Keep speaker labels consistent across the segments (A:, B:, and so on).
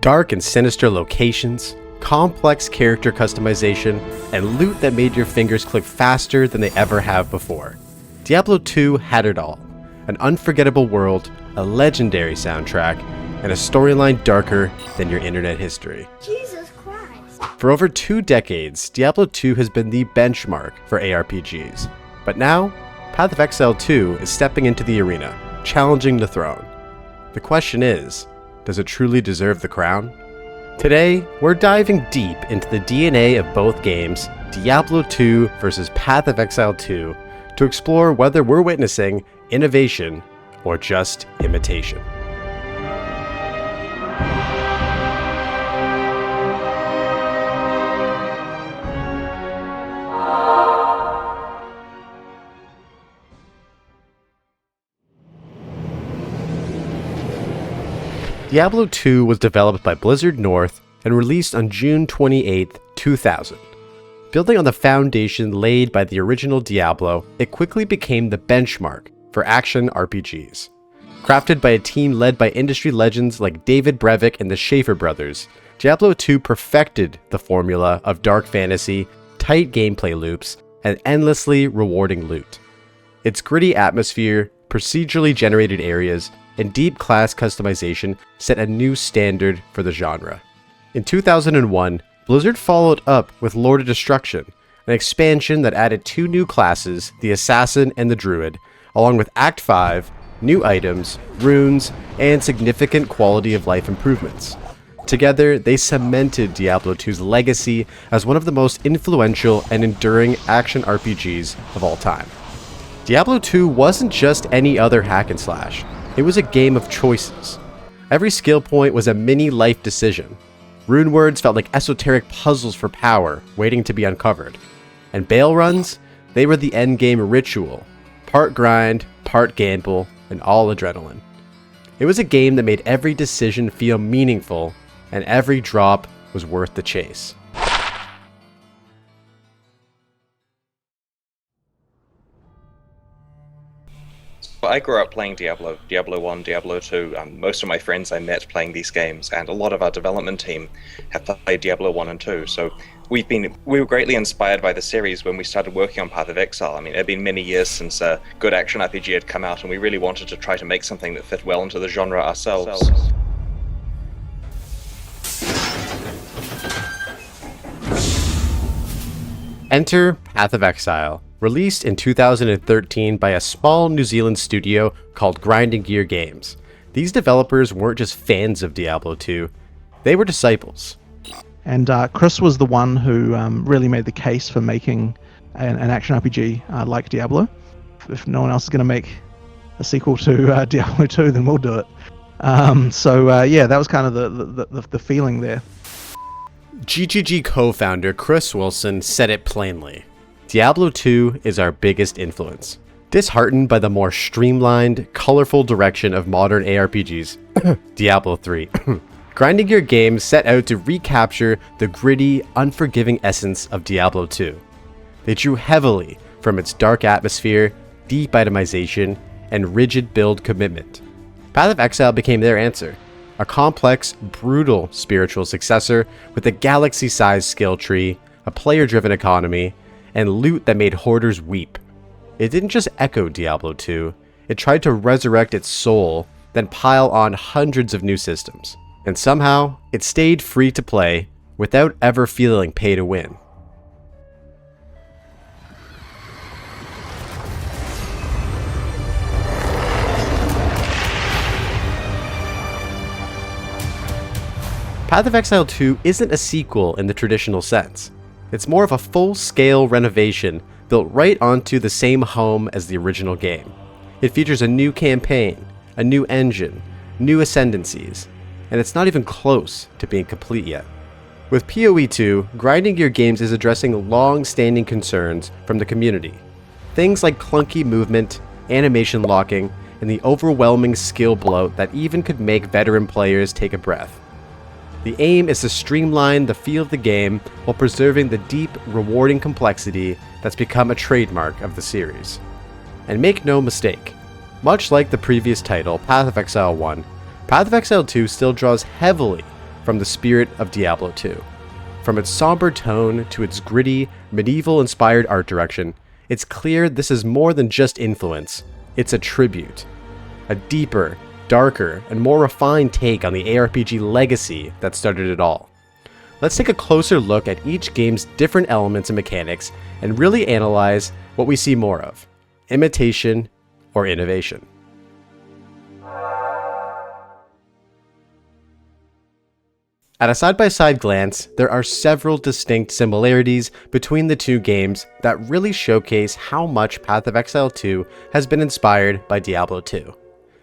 A: Dark and sinister locations, complex character customization, and loot that made your fingers click faster than they ever have before. Diablo II had it all. An unforgettable world, a legendary soundtrack, and a storyline darker than your internet history.
B: Jesus Christ.
A: For over 2 decades, Diablo II has been the benchmark for ARPGs. But now, Path of Exile 2 is stepping into the arena, challenging the throne. The question is, does it truly deserve the crown? Today, we're diving deep into the DNA of both games, Diablo II versus Path of Exile 2, to explore whether we're witnessing innovation or just imitation. Diablo II was developed by Blizzard North and released on June 28, 2000. Building on the foundation laid by the original Diablo, it quickly became the benchmark for action RPGs. Crafted by a team led by industry legends like David Brevik and the Schafer brothers, Diablo II perfected the formula of dark fantasy, tight gameplay loops, and endlessly rewarding loot. Its gritty atmosphere, procedurally generated areas, and deep class customization set a new standard for the genre. In 2001, Blizzard followed up with Lord of Destruction, an expansion that added 2 new classes, the Assassin and the Druid, along with Act 5, new items, runes, and significant quality of life improvements. Together, they cemented Diablo II's legacy as one of the most influential and enduring action RPGs of all time. Diablo II wasn't just any other hack and slash. It was a game of choices. Every skill point was a mini life decision. Rune words felt like esoteric puzzles for power, waiting to be uncovered. And Bale runs? They were the endgame ritual. Part grind, part gamble, and all adrenaline. It was a game that made every decision feel meaningful, and every drop was worth the chase.
C: I grew up playing Diablo 1, Diablo 2. Most of my friends I met playing these games, and a lot of our development team have played Diablo 1 and 2. So we were greatly inspired by the series when we started working on Path of Exile. I mean, it had been many years since a good action RPG had come out, and we really wanted to try to make something that fit well into the genre ourselves.
A: Enter Path of Exile. Released in 2013 by a small New Zealand studio called Grinding Gear Games. These developers weren't just fans of Diablo 2, they were disciples.
D: And Chris was the one who really made the case for making an action RPG like Diablo. If no one else is going to make a sequel to Diablo 2, then we'll do it. Yeah, that was kind of the feeling there.
A: GGG co-founder Chris Wilson said it plainly. Diablo 2 is our biggest influence. Disheartened by the more streamlined, colorful direction of modern ARPGs, Diablo 3, Grinding Gear Games set out to recapture the gritty, unforgiving essence of Diablo 2. They drew heavily from its dark atmosphere, deep itemization, and rigid build commitment. Path of Exile became their answer, a complex, brutal spiritual successor with a galaxy-sized skill tree, a player-driven economy, and loot that made hoarders weep. It didn't just echo Diablo 2, it tried to resurrect its soul, then pile on hundreds of new systems. And somehow, it stayed free to play without ever feeling pay to win. Path of Exile 2 isn't a sequel in the traditional sense. It's more of a full-scale renovation built right onto the same home as the original game. It features a new campaign, a new engine, new ascendancies, and it's not even close to being complete yet. With PoE 2, Grinding Gear Games is addressing long-standing concerns from the community. Things like clunky movement, animation locking, and the overwhelming skill bloat that even could make veteran players take a breath. The aim is to streamline the feel of the game while preserving the deep, rewarding complexity that's become a trademark of the series. And make no mistake, much like the previous title, Path of Exile 1, Path of Exile 2 still draws heavily from the spirit of Diablo II. From its somber tone to its gritty, medieval-inspired art direction, it's clear this is more than just influence, it's a tribute. A deeper, darker, and more refined take on the ARPG legacy that started it all. Let's take a closer look at each game's different elements and mechanics and really analyze what we see more of: imitation or innovation. At a side-by-side glance, there are several distinct similarities between the two games that really showcase how much Path of Exile 2 has been inspired by Diablo 2.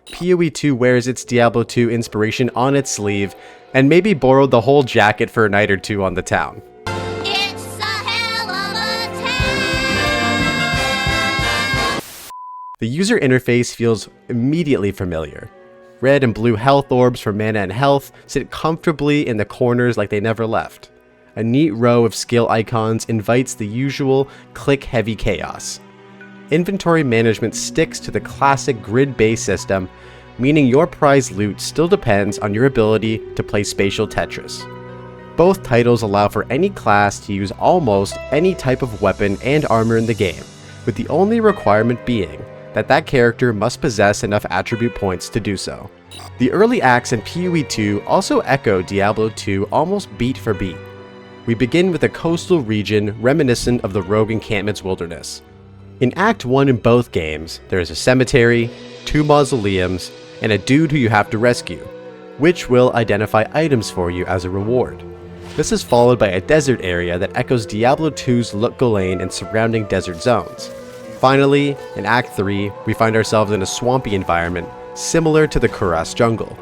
A: PoE 2 wears its Diablo 2 inspiration on its sleeve and maybe borrowed the whole jacket for a night or two on the town.
B: It's a hell of a town!
A: The user interface feels immediately familiar. Red and blue health orbs for mana and health sit comfortably in the corners like they never left. A neat row of skill icons invites the usual click-heavy chaos. Inventory management sticks to the classic grid-based system, meaning your prize loot still depends on your ability to play spatial Tetris. Both titles allow for any class to use almost any type of weapon and armor in the game, with the only requirement being that character must possess enough attribute points to do so. The early acts in PoE 2 also echo Diablo 2 almost beat for beat. We begin with a coastal region reminiscent of the rogue encampment's wilderness. In Act 1 in both games, there is a cemetery, 2 mausoleums, and a dude who you have to rescue, which will identify items for you as a reward. This is followed by a desert area that echoes Diablo 2's Lutgolain and surrounding desert zones. Finally, in Act 3, we find ourselves in a swampy environment, similar to the Kuras jungle.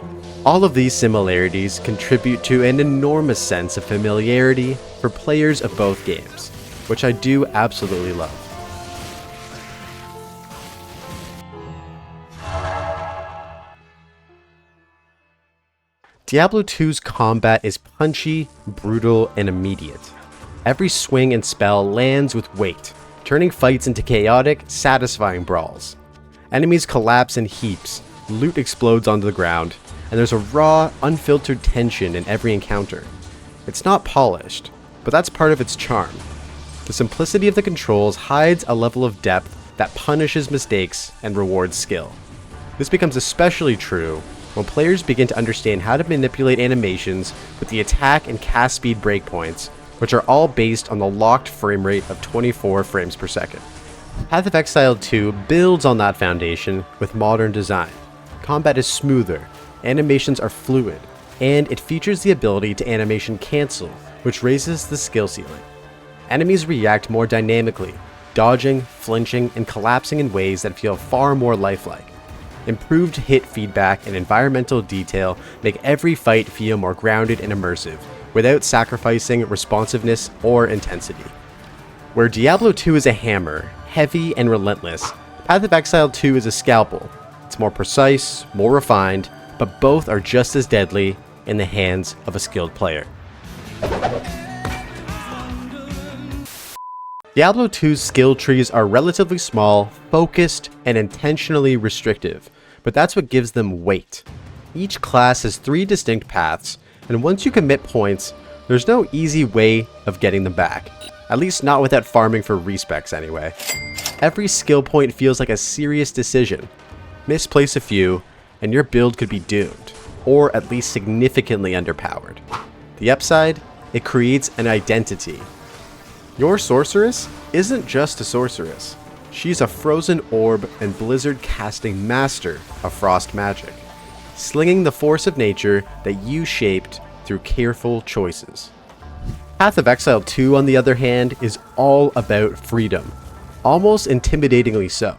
A: All of these similarities contribute to an enormous sense of familiarity for players of both games, which I do absolutely love. Diablo 2's combat is punchy, brutal, and immediate. Every swing and spell lands with weight, turning fights into chaotic, satisfying brawls. Enemies collapse in heaps, loot explodes onto the ground, and there's a raw, unfiltered tension in every encounter. It's not polished, but that's part of its charm. The simplicity of the controls hides a level of depth that punishes mistakes and rewards skill. This becomes especially true when players begin to understand how to manipulate animations with the attack and cast speed breakpoints, which are all based on the locked frame rate of 24 frames per second. Path of Exile 2 builds on that foundation with modern design. Combat is smoother, animations are fluid, and it features the ability to animation cancel, which raises the skill ceiling. Enemies react more dynamically, dodging, flinching, and collapsing in ways that feel far more lifelike. Improved hit feedback and environmental detail make every fight feel more grounded and immersive, without sacrificing responsiveness or intensity. Where Diablo 2 is a hammer, heavy and relentless, Path of Exile 2 is a scalpel. It's more precise, more refined, but both are just as deadly in the hands of a skilled player. Diablo 2's skill trees are relatively small, focused, and intentionally restrictive, but that's what gives them weight. Each class has 3 distinct paths, and once you commit points, there's no easy way of getting them back. At least not without farming for respecs anyway. Every skill point feels like a serious decision. Misplace a few, and your build could be doomed, or at least significantly underpowered. The upside? It creates an identity. Your sorceress isn't just a sorceress. She's a frozen orb and blizzard casting master of frost magic, slinging the force of nature that you shaped through careful choices. Path of Exile 2, on the other hand, is all about freedom, almost intimidatingly so.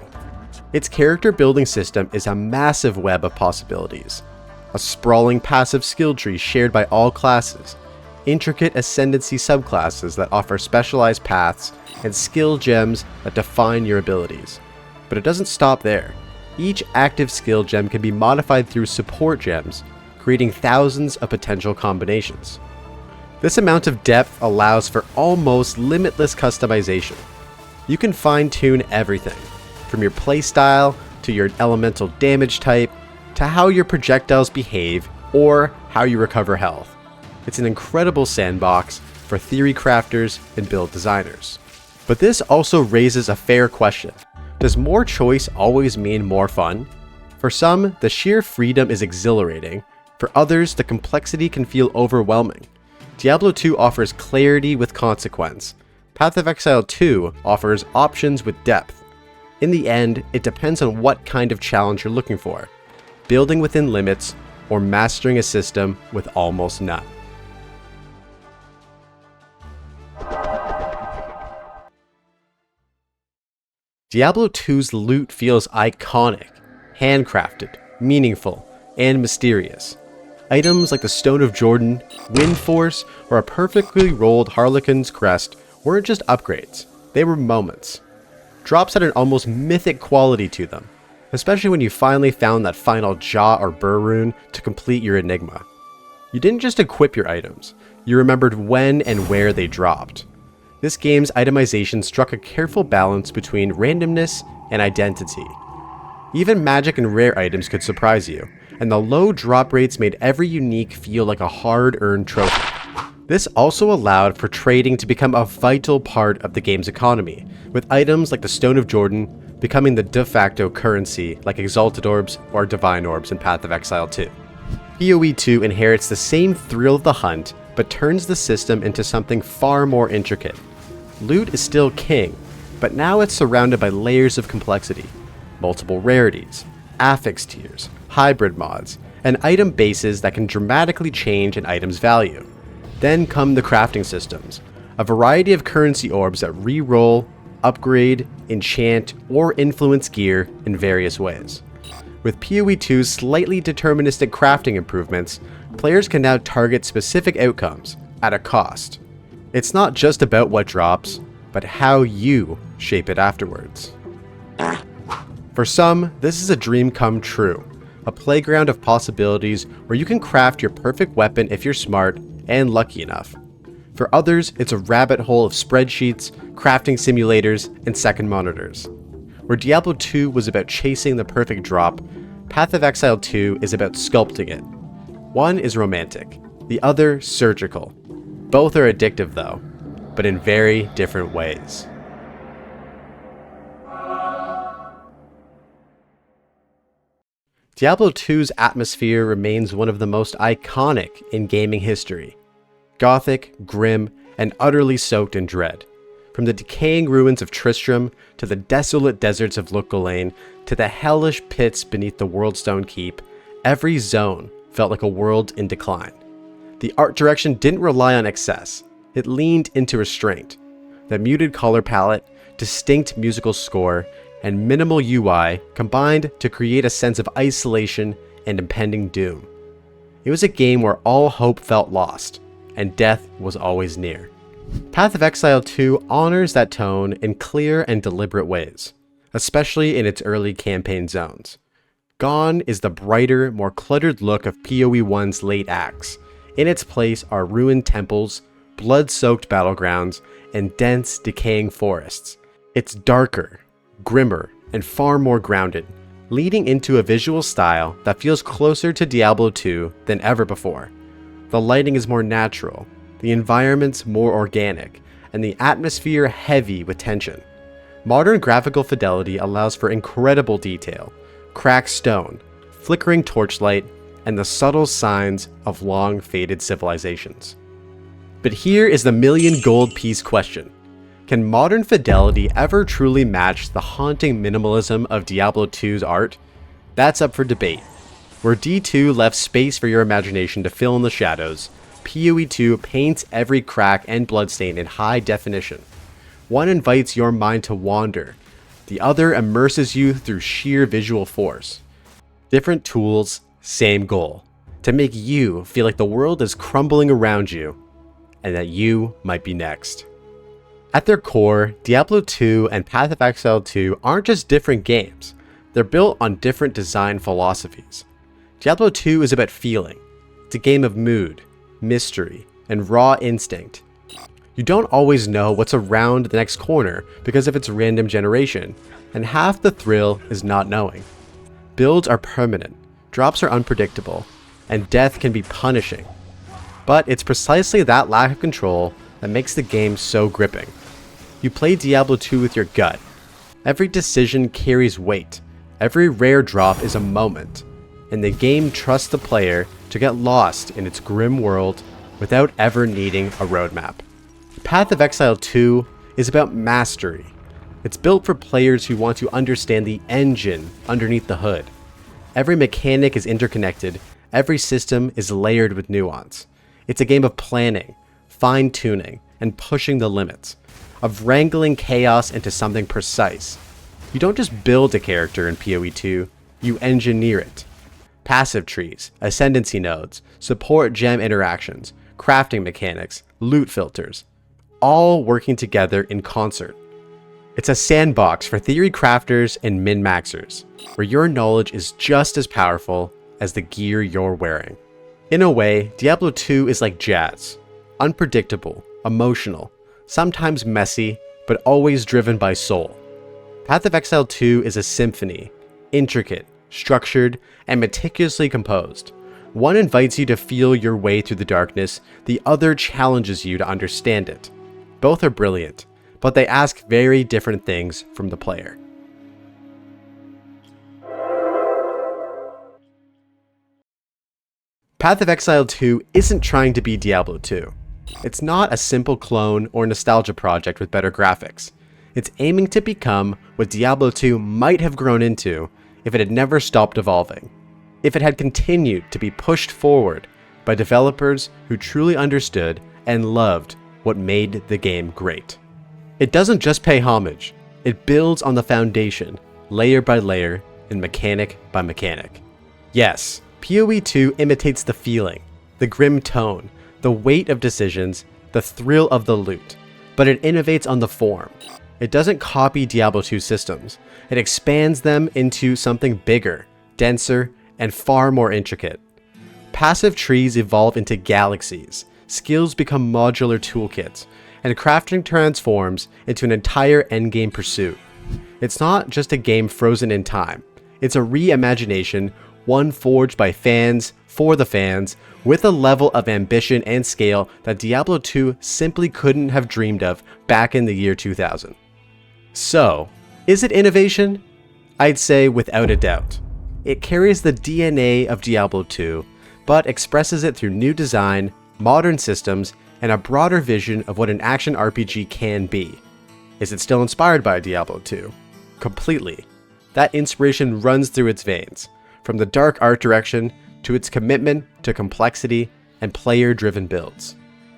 A: Its character building system is a massive web of possibilities. A sprawling passive skill tree shared by all classes, intricate ascendancy subclasses that offer specialized paths, and skill gems that define your abilities. But it doesn't stop there. Each active skill gem can be modified through support gems, creating thousands of potential combinations. This amount of depth allows for almost limitless customization. You can fine-tune everything, from your playstyle to your elemental damage type, to how your projectiles behave or how you recover health. It's an incredible sandbox for theory crafters and build designers. But this also raises a fair question. Does more choice always mean more fun? For some, the sheer freedom is exhilarating. For others, the complexity can feel overwhelming. Diablo II offers clarity with consequence. Path of Exile 2 offers options with depth. In the end, it depends on what kind of challenge you're looking for. Building within limits, or mastering a system with almost none. Diablo II's loot feels iconic, handcrafted, meaningful, and mysterious. Items like the Stone of Jordan, Wind Force, or a perfectly rolled Harlequin's crest weren't just upgrades, they were moments. Drops had an almost mythic quality to them, especially when you finally found that final jaw or burr rune to complete your enigma. You didn't just equip your items, you remembered when and where they dropped. This game's itemization struck a careful balance between randomness and identity. Even magic and rare items could surprise you, and the low drop rates made every unique feel like a hard-earned trophy. This also allowed for trading to become a vital part of the game's economy, with items like the Stone of Jordan becoming the de facto currency like Exalted Orbs or Divine Orbs in Path of Exile 2. PoE 2 inherits the same thrill of the hunt, but turns the system into something far more intricate. Loot is still king, but now it's surrounded by layers of complexity, multiple rarities, affix tiers, hybrid mods, and item bases that can dramatically change an item's value. Then come the crafting systems, a variety of currency orbs that re-roll, upgrade, enchant, or influence gear in various ways. With PoE 2's slightly deterministic crafting improvements, players can now target specific outcomes at a cost. It's not just about what drops, but how you shape it afterwards. For some, this is a dream come true, a playground of possibilities where you can craft your perfect weapon if you're smart and lucky enough. For others, it's a rabbit hole of spreadsheets, crafting simulators, and second monitors. Where Diablo II was about chasing the perfect drop, Path of Exile 2 is about sculpting it. One is romantic, the other surgical. Both are addictive though, but in very different ways. Diablo II's atmosphere remains one of the most iconic in gaming history. Gothic, grim, and utterly soaked in dread. From the decaying ruins of Tristram, to the desolate deserts of Lukgolain, to the hellish pits beneath the Worldstone Keep, every zone felt like a world in decline. The art direction didn't rely on excess, it leaned into restraint. The muted color palette, distinct musical score, and minimal UI combined to create a sense of isolation and impending doom. It was a game where all hope felt lost, and death was always near. Path of Exile 2 honors that tone in clear and deliberate ways, especially in its early campaign zones. Gone is the brighter, more cluttered look of PoE 1's late acts. In its place are ruined temples, blood-soaked battlegrounds, and dense, decaying forests. It's darker, grimmer, and far more grounded, leading into a visual style that feels closer to Diablo II than ever before. The lighting is more natural, the environments more organic, and the atmosphere heavy with tension. Modern graphical fidelity allows for incredible detail, cracked stone, flickering torchlight, and the subtle signs of long-faded civilizations. But here is the million gold piece question. Can modern fidelity ever truly match the haunting minimalism of Diablo II's art? That's up for debate. Where D2 left space for your imagination to fill in the shadows, PoE 2 paints every crack and bloodstain in high definition. One invites your mind to wander, the other immerses you through sheer visual force. Different tools, same goal, to make you feel like the world is crumbling around you, and that you might be next. At their core, Diablo II and Path of Exile 2 aren't just different games, they're built on different design philosophies. Diablo II is about feeling. It's a game of mood, mystery, and raw instinct. You don't always know what's around the next corner because of its random generation, and half the thrill is not knowing. Builds are permanent, drops are unpredictable, and death can be punishing. But it's precisely that lack of control that makes the game so gripping. You play Diablo 2 with your gut. Every decision carries weight. Every rare drop is a moment. And the game trusts the player to get lost in its grim world without ever needing a roadmap. Path of Exile 2 is about mastery. It's built for players who want to understand the engine underneath the hood. Every mechanic is interconnected, every system is layered with nuance. It's a game of planning, fine-tuning, and pushing the limits, of wrangling chaos into something precise. You don't just build a character in PoE 2, you engineer it. Passive trees, ascendancy nodes, support gem interactions, crafting mechanics, loot filters, all working together in concert. It's a sandbox for theory crafters and min-maxers, where your knowledge is just as powerful as the gear you're wearing. In a way, Diablo 2 is like jazz. Unpredictable, emotional, sometimes messy, but always driven by soul. Path of Exile 2 is a symphony, intricate, structured, and meticulously composed. One invites you to feel your way through the darkness, the other challenges you to understand it. Both are brilliant, but they ask very different things from the player. Path of Exile 2 isn't trying to be Diablo 2. It's not a simple clone or nostalgia project with better graphics. It's aiming to become what Diablo 2 might have grown into if it had never stopped evolving. If it had continued to be pushed forward by developers who truly understood and loved what made the game great. It doesn't just pay homage, it builds on the foundation, layer by layer, and mechanic by mechanic. Yes, PoE 2 imitates the feeling, the grim tone, the weight of decisions, the thrill of the loot, but it innovates on the form. It doesn't copy Diablo 2 systems, it expands them into something bigger, denser, and far more intricate. Passive trees evolve into galaxies, skills become modular toolkits, and crafting transforms into an entire endgame pursuit. It's not just a game frozen in time, it's a reimagination, one forged by fans, for the fans, with a level of ambition and scale that Diablo 2 simply couldn't have dreamed of back in the year 2000. So, is it innovation? I'd say without a doubt. It carries the DNA of Diablo 2, but expresses it through new design, modern systems, and a broader vision of what an action RPG can be. Is it still inspired by Diablo 2? Completely. That inspiration runs through its veins, from the dark art direction to its commitment to complexity and player-driven builds.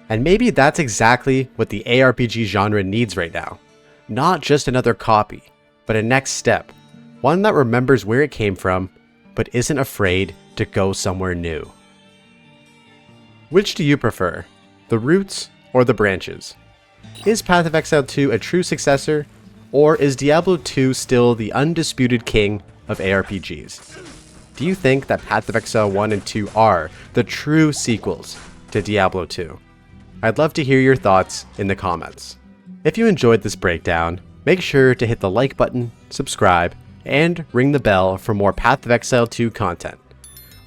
A: And maybe that's exactly what the ARPG genre needs right now. Not just another copy, but a next step, one that remembers where it came from, but isn't afraid to go somewhere new. Which do you prefer? The roots or the branches? Is Path of Exile 2 a true successor, or is Diablo 2 still the undisputed king of ARPGs? Do you think that Path of Exile 1 and 2 are the true sequels to Diablo 2? I'd love to hear your thoughts in the comments. If you enjoyed this breakdown, make sure to hit the like button, subscribe, and ring the bell for more Path of Exile 2 content.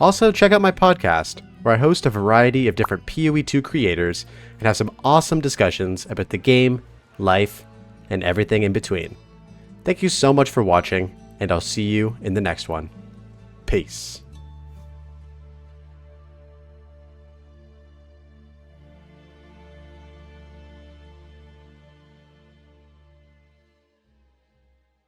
A: Also, check out my podcast, where I host a variety of different PoE 2 creators and have some awesome discussions about the game, life, and everything in between. Thank you so much for watching, and I'll see you in the next one. Peace.